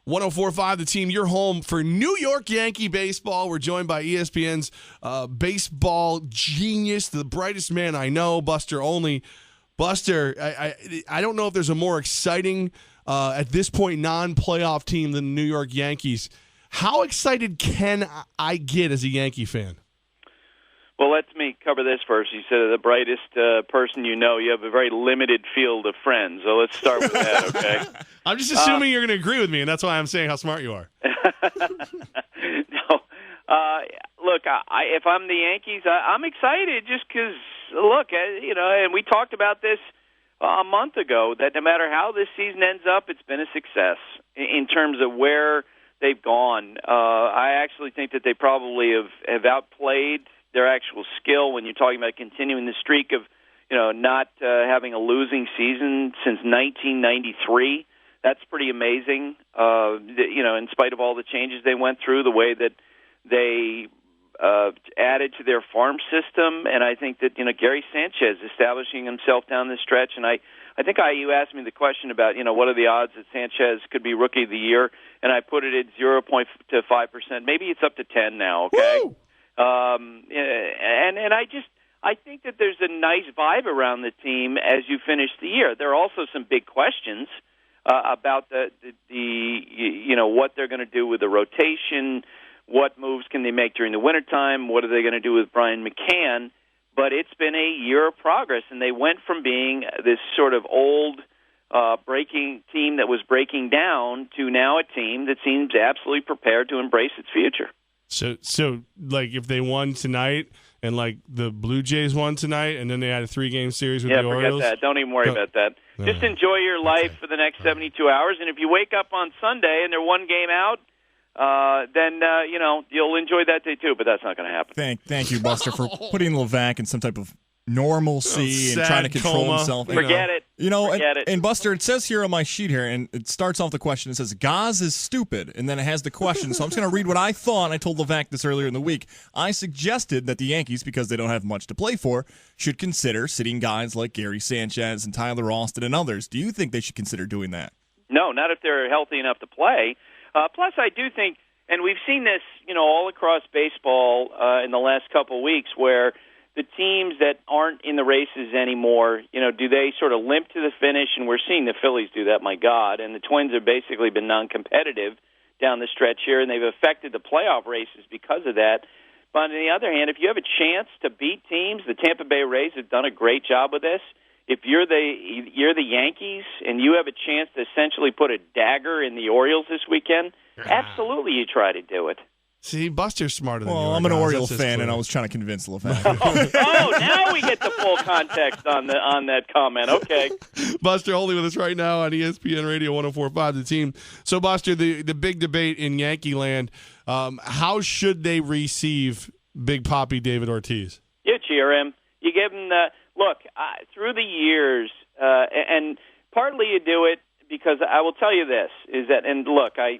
104.5 The Team, your home for New York Yankee baseball. We're joined by ESPN's baseball genius, the brightest man I know, Buster Onley. Buster, I don't know if there's a more exciting, at this point, non-playoff team than the New York Yankees. How excited can I get as a Yankee fan? Well, let me cover this first. You said the brightest person you know. You have a very limited field of friends. So let's start with that, okay? I'm just assuming you're going to agree with me, and that's why I'm saying how smart you are. No. Look, if I'm the Yankees, I'm excited just because, look, and we talked about this a month ago, that no matter how this season ends up, it's been a success in terms of where they've gone. I actually think that they probably have outplayed their actual skill when you're talking about continuing the streak of, not having a losing season since 1993. That's pretty amazing. In spite of all the changes they went through, the way that they added to their farm system, and I think that Gary Sanchez establishing himself down the stretch. And I think you asked me the question about what are the odds that Sanchez could be Rookie of the Year, and I put it at 0.5%. Maybe it's up to 10 now. Okay. Woo! And I think that there's a nice vibe around the team as you finish the year. There are also some big questions about the what they're going to do with the rotation, what moves can they make during the wintertime, what are they going to do with Brian McCann. But it's been a year of progress, and they went from being this sort of old breaking team that was breaking down to now a team that seems absolutely prepared to embrace its future. So like if they won tonight and like the Blue Jays won tonight and then they had a 3-game series with the Orioles? Yeah, forget that. Don't even worry about that. Just enjoy your life for the next 72 hours, and if you wake up on Sunday and they're one game out, then you'll enjoy that day too, but that's not going to happen. Thank you, Buster, for putting Levack in some type of normalcy and trying to control himself. Forget it. Forget it. And Buster, it says here on my sheet here, and it starts off the question. It says, Gaz is stupid, and then it has the question. So I'm just going to read what I thought. I told Levack this earlier in the week. I suggested that the Yankees, because they don't have much to play for, should consider sitting guys like Gary Sanchez and Tyler Austin and others. Do you think they should consider doing that? No, not if they're healthy enough to play. Plus, I do think, and we've seen this, all across baseball in the last couple of weeks, where the teams that aren't in the races anymore, do they sort of limp to the finish? And we're seeing the Phillies do that, my God. And the Twins have basically been non-competitive down the stretch here, and they've affected the playoff races because of that. But on the other hand, if you have a chance to beat teams, the Tampa Bay Rays have done a great job with this. If you're the Yankees and you have a chance to essentially put a dagger in the Orioles this weekend, absolutely you try to do it. See, Buster's smarter than you are. Well, I'm an Orioles fan, and I was trying to convince Levack. Now we get the full context on that comment. Okay. Buster Onley with us right now on ESPN Radio 104.5 The Team. So, Buster, the big debate in Yankee land, how should they receive Big Papi David Ortiz? You cheer him. You give him the – look, through the years, and partly you do it because I will tell you this, is that, and look, I'm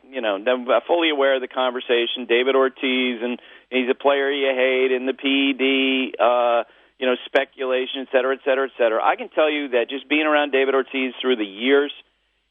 fully aware of the conversation, David Ortiz, and he's a player you hate, and the PED, speculation, et cetera, et cetera, et cetera. I can tell you that just being around David Ortiz through the years,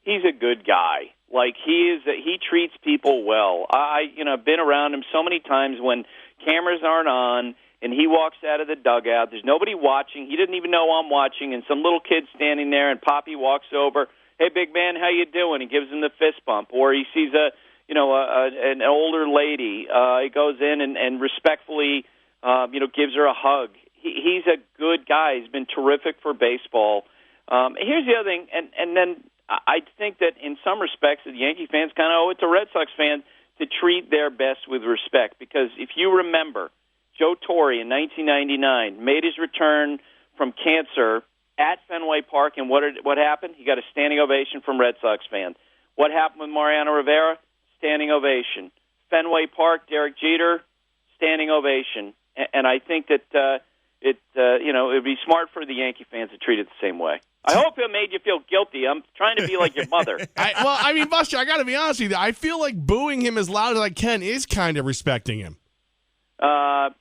he's a good guy. Like, he treats people well. I've been around him so many times when cameras aren't on, and he walks out of the dugout. There's nobody watching. He didn't even know I'm watching, and some little kid standing there, and Papi walks over. Hey, big man, how you doing? He gives him the fist bump. Or he sees an older lady. He goes in and respectfully, gives her a hug. He's a good guy. He's been terrific for baseball. Here's the other thing, and then I think that in some respects, the Yankee fans kind of owe it to Red Sox fans to treat their best with respect. Because if you remember, Joe Torre in 1999 made his return from cancer at Fenway Park, and what happened? He got a standing ovation from Red Sox fans. What happened with Mariano Rivera? Standing ovation. Fenway Park, Derek Jeter, standing ovation. And I think that it would be smart for the Yankee fans to treat it the same way. I hope it made you feel guilty. I'm trying to be like your mother. Buster, I got to be honest with you. I feel like booing him as loud as I can is kind of respecting him. But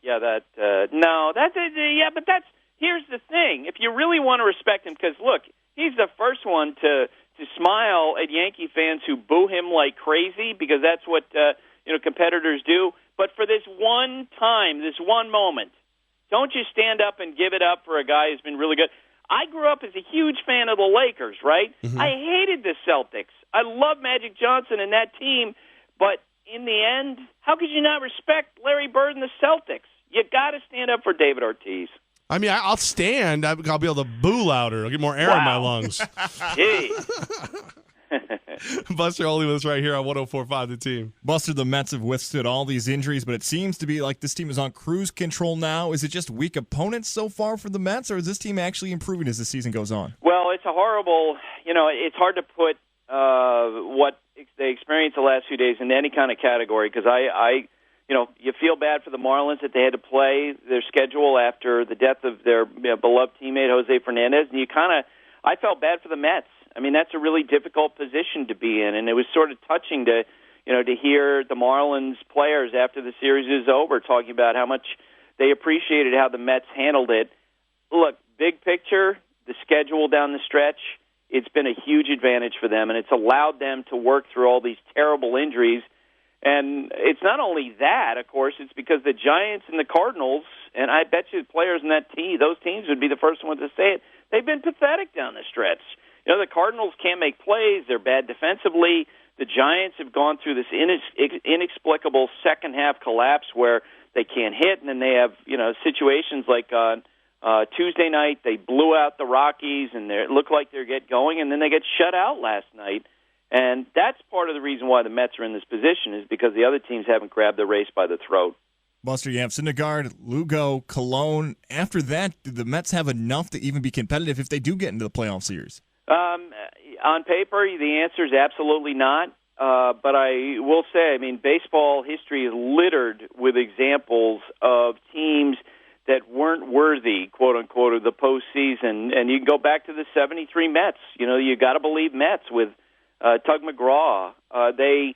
here's the thing. If you really want to respect him, because, look, he's the first one to to smile at Yankee fans who boo him like crazy because that's what competitors do. But for this one time, this one moment, don't you stand up and give it up for a guy who's been really good. I grew up as a huge fan of the Lakers, right? Mm-hmm. I hated the Celtics. I love Magic Johnson and that team, but in the end, how could you not respect Larry Bird and the Celtics? You got to stand up for David Ortiz. I mean, I'll stand. I'll be able to boo louder. I'll get more air in my lungs. Gee. Buster Onley with us right here on 104.5 The Team. Buster, the Mets have withstood all these injuries, but it seems to be like this team is on cruise control now. Is it just weak opponents so far for the Mets, or is this team actually improving as the season goes on? Well, it's a horrible, it's hard to put what they experienced the last few days into any kind of category because you feel bad for the Marlins that they had to play their schedule after the death of their beloved teammate Jose Fernandez, and I felt bad for the Mets. I mean, that's a really difficult position to be in, and it was sort of touching to hear the Marlins players after the series is over talking about how much they appreciated how the Mets handled it. Look, big picture, the schedule down the stretch, it's been a huge advantage for them, and it's allowed them to work through all these terrible injuries. And it's not only that, of course, it's because the Giants and the Cardinals, and I bet you the players in those teams would be the first ones to say it, they've been pathetic down the stretch. The Cardinals can't make plays. They're bad defensively. The Giants have gone through this inexplicable second-half collapse where they can't hit, and then they have situations like on Tuesday night they blew out the Rockies, and it looked like they're get going, and then they get shut out last night. And that's part of the reason why the Mets are in this position is because the other teams haven't grabbed the race by the throat. Buster, you have Syndergaard, Lugo, Cologne. After that, do the Mets have enough to even be competitive if they do get into the playoff series? On paper, the answer is absolutely not. But I will say, baseball history is littered with examples of teams that weren't worthy, quote unquote, of the postseason. And you can go back to the '73 Mets. You got to believe Mets with Tug McGraw. They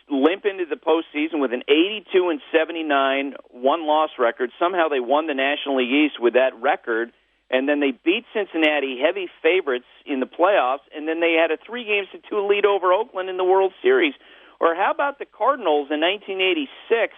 limp into the postseason with an 82-79 one-loss record. Somehow they won the National League East with that record. And then they beat Cincinnati, heavy favorites in the playoffs, and then they had a 3-2 lead over Oakland in the World Series. Or how about the Cardinals in 1986?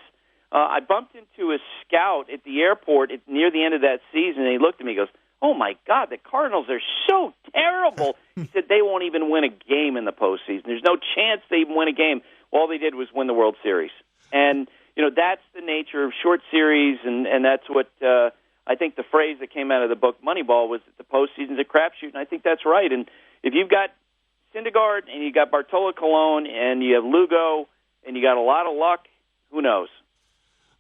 I bumped into a scout at the airport near the end of that season, and he looked at me and goes, "Oh, my God, the Cardinals are so terrible." He said they won't even win a game in the postseason. There's no chance they even win a game. All they did was win the World Series. And, that's the nature of short series, and that's what I think the phrase that came out of the book Moneyball was that the postseason's a crapshoot, and I think that's right. And if you've got Syndergaard and you got Bartolo Colon and you have Lugo and you got a lot of luck, who knows?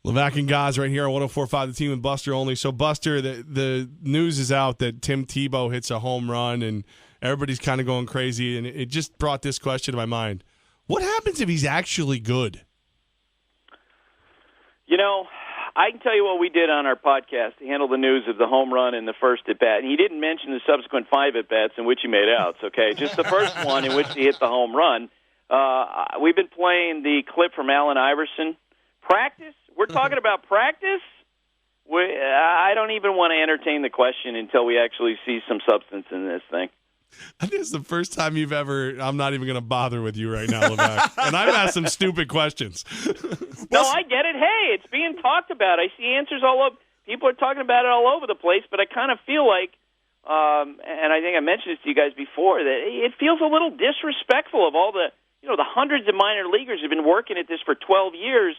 Levack and Gaz right here on 104.5 The Team with Buster Onley. So, Buster, the news is out that Tim Tebow hits a home run, and everybody's kind of going crazy, and it just brought this question to my mind. What happens if he's actually good? I can tell you what we did on our podcast to handle the news of the home run in the first at-bat. And he didn't mention the subsequent 5 at-bats in which he made outs, okay? Just the first one in which he hit the home run. We've been playing the clip from Allen Iverson. Practice? We're talking about practice? I don't even want to entertain the question until we actually see some substance in this thing. I think it's the first time you've ever. I'm not even going to bother with you right now, Levack. And I've asked some stupid questions. No, I get it. Hey, it's being talked about. I see answers all over. People are talking about it all over the place, but I kind of feel like, and I think I mentioned this to you guys before, that it feels a little disrespectful of all the hundreds of minor leaguers who've been working at this for 12 years.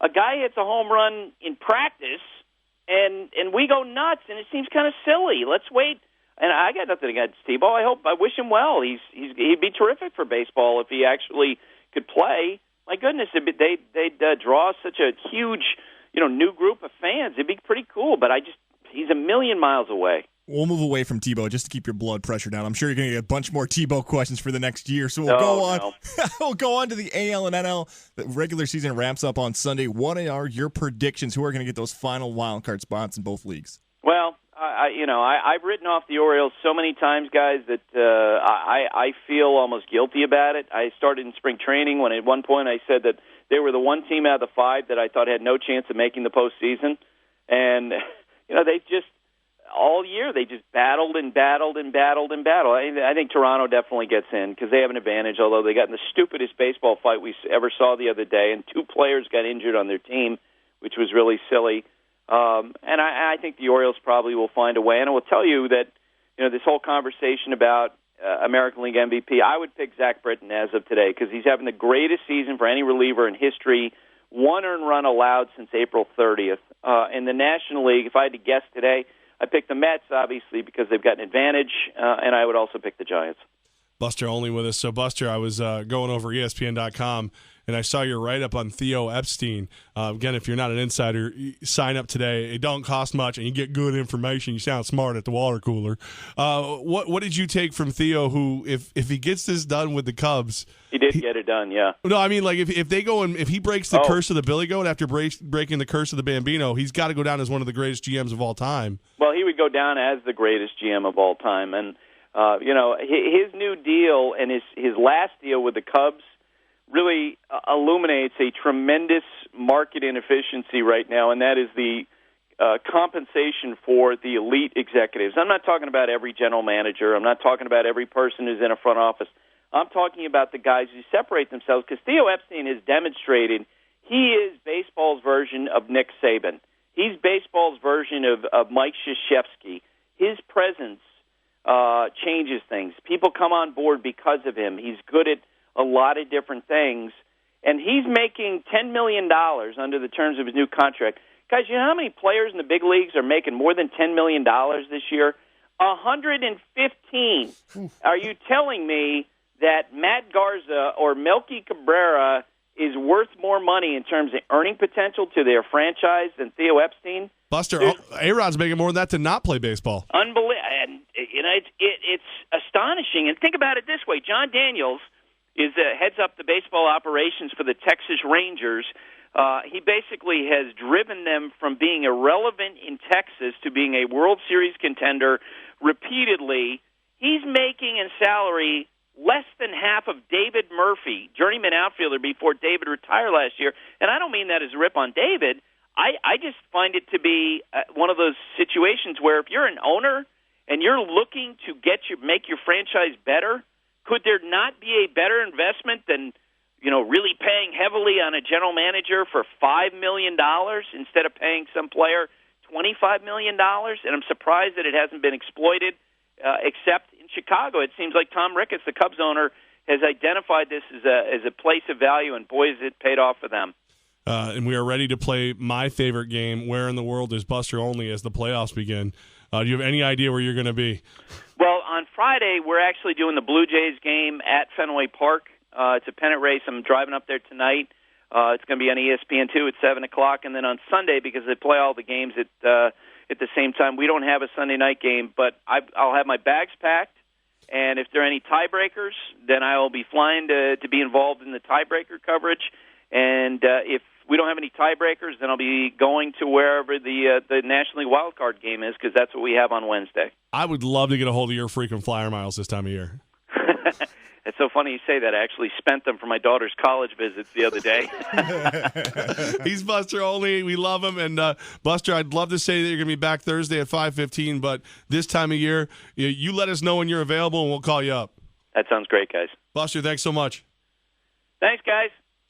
A guy hits a home run in practice, and we go nuts, and it seems kind of silly. Let's wait. And I got nothing against Tebow. I wish him well. He'd be terrific for baseball if he actually could play. My goodness, they'd draw such a huge, new group of fans. It'd be pretty cool. But he's a million miles away. We'll move away from Tebow just to keep your blood pressure down. I'm sure you're going to get a bunch more Tebow questions for the next year. So we'll go on. No. We'll go on to the AL and NL. The regular season wraps up on Sunday. What are your predictions? Who are going to get those final wild card spots in both leagues? Well, I've written off the Orioles so many times, guys, that I feel almost guilty about it. I started in spring training when at one point I said that they were the one team out of the 5 that I thought had no chance of making the postseason. And, they just all year they just battled and battled and battled and battled. I think Toronto definitely gets in because they have an advantage, although they got in the stupidest baseball fight we ever saw the other day, and 2 players got injured on their team, which was really silly. And I think the Orioles probably will find a way. And I will tell you that, this whole conversation about American League MVP, I would pick Zach Britton as of today because he's having the greatest season for any reliever in history. 1 earned run allowed since April 30th. In the National League, if I had to guess today, I pick the Mets, obviously, because they've got an advantage, and I would also pick the Giants. Buster Onley with us. So, Buster, I was going over ESPN.com, and I saw your write-up on Theo Epstein. Again, if you're not an insider, sign up today. It don't cost much, and you get good information. You sound smart at the water cooler. What did you take from Theo, who, if he gets this done with the Cubs... He did get it done, yeah. No, I mean, like, if they go and if he breaks the curse of the Billy Goat after breaking the curse of the Bambino, he's got to go down as one of the greatest GMs of all time. Well, he would go down as the greatest GM of all time. And, his new deal and his last deal with the Cubs really illuminates a tremendous market inefficiency right now, and that is the compensation for the elite executives. I'm not talking about every general manager. I'm not talking about every person who's in a front office. I'm talking about the guys who separate themselves, because Theo Epstein has demonstrated he is baseball's version of Nick Saban. He's baseball's version of Mike Krzyzewski. His presence changes things. People come on board because of him. He's good at a lot of different things, and he's making $10 million under the terms of his new contract. Guys, you know how many players in the big leagues are making more than $10 million this year? 115. Are you telling me that Matt Garza or Melky Cabrera is worth more money in terms of earning potential to their franchise than Theo Epstein? Buster, A-Rod's making more than that to not play baseball. Unbelievable. And, it's astonishing. And think about it this way. John Daniels heads up the baseball operations for the Texas Rangers. He basically has driven them from being irrelevant in Texas to being a World Series contender repeatedly. He's making in salary less than half of David Murphy, journeyman outfielder, before David retired last year. And I don't mean that as a rip on David. I just find it to be one of those situations where if you're an owner and you're looking to make your franchise better, could there not be a better investment than really paying heavily on a general manager for $5 million instead of paying some player $25 million? And I'm surprised that it hasn't been exploited, except in Chicago. It seems like Tom Ricketts, the Cubs owner, has identified this as a place of value, and boy, has it paid off for them. And we are ready to play my favorite game, Where in the World is Buster Onley, as the playoffs begin. Do you have any idea where you're going to be? Well, on Friday, we're actually doing the Blue Jays game at Fenway Park. It's a pennant race. I'm driving up there tonight. It's going to be on ESPN2 at 7 o'clock. And then on Sunday, because they play all the games at the same time, we don't have a Sunday night game. But I'll have my bags packed. And if there are any tiebreakers, then I will be flying to be involved in the tiebreaker coverage. And if we don't have any tiebreakers, then I'll be going to wherever the National League wildcard game is, because that's what we have on Wednesday. I would love to get a hold of your frequent flyer miles this time of year. It's so funny you say that. I actually spent them for my daughter's college visits the other day. He's Buster Onley. We love him. And, Buster, I'd love to say that you're going to be back Thursday at 5:15, but this time of year, you let us know when you're available, and we'll call you up. That sounds great, guys. Buster, thanks so much. Thanks, guys.